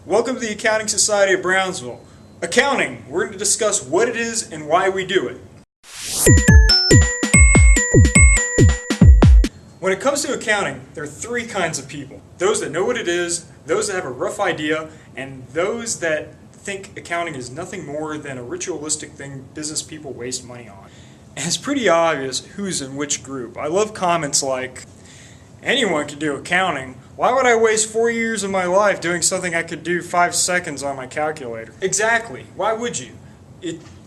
Welcome to the Accounting Society of Brownsville. Accounting, we're going to discuss what it is and why we do it. When it comes to accounting, there are three kinds of people. Those that know what it is, those that have a rough idea, and those that think accounting is nothing more than a ritualistic thing business people waste money on. And it's pretty obvious who's in which group. I love comments like, anyone can do accounting. Why would I waste 4 years of my life doing something I could do 5 seconds on my calculator? Exactly. Why would you?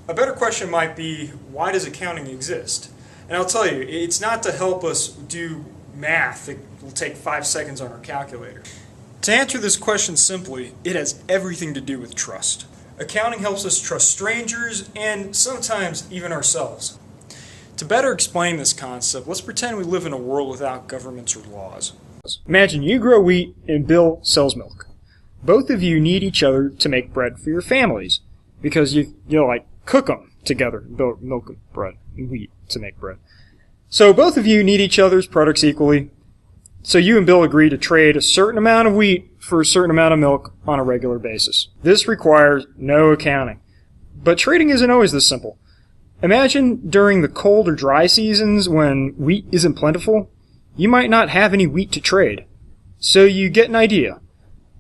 A better question might be, why does accounting exist? And I'll tell you, it's not to help us do math that will take 5 seconds on our calculator. To answer this question simply, it has everything to do with trust. Accounting helps us trust strangers and sometimes even ourselves. To better explain this concept, let's pretend we live in a world without governments or laws. Imagine you grow wheat and Bill sells milk. Both of you need each other to make bread for your families because you cook them together, build milk and bread and wheat to make bread. So both of you need each other's products equally. So you and Bill agree to trade a certain amount of wheat for a certain amount of milk on a regular basis. This requires no accounting. But trading isn't always this simple. Imagine during the cold or dry seasons when wheat isn't plentiful, you might not have any wheat to trade. So you get an idea.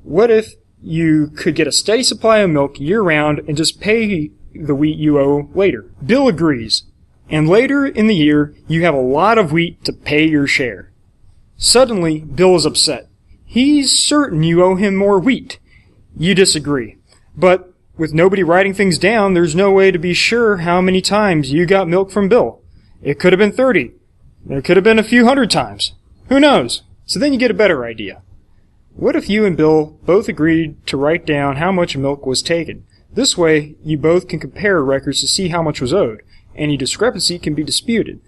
What if you could get a steady supply of milk year-round and just pay the wheat you owe later? Bill agrees, and later in the year you have a lot of wheat to pay your share. Suddenly, Bill is upset. He's certain you owe him more wheat. You disagree, but with nobody writing things down, there's no way to be sure how many times you got milk from Bill. It could have been 30. It could have been a few hundred times. Who knows? So then you get a better idea. What if you and Bill both agreed to write down how much milk was taken? This way, you both can compare records to see how much was owed. Any discrepancy can be disputed.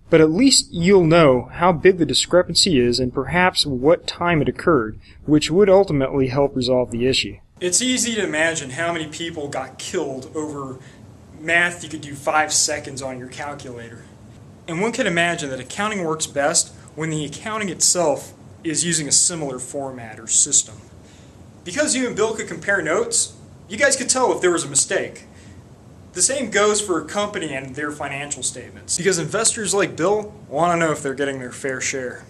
But at least you'll know how big the discrepancy is and perhaps what time it occurred, which would ultimately help resolve the issue. It's easy to imagine how many people got killed over math you could do 5 seconds on your calculator. And one can imagine that accounting works best when the accounting itself is using a similar format or system. Because you and Bill could compare notes, you guys could tell if there was a mistake. The same goes for a company and their financial statements, because investors like Bill want to know if they're getting their fair share.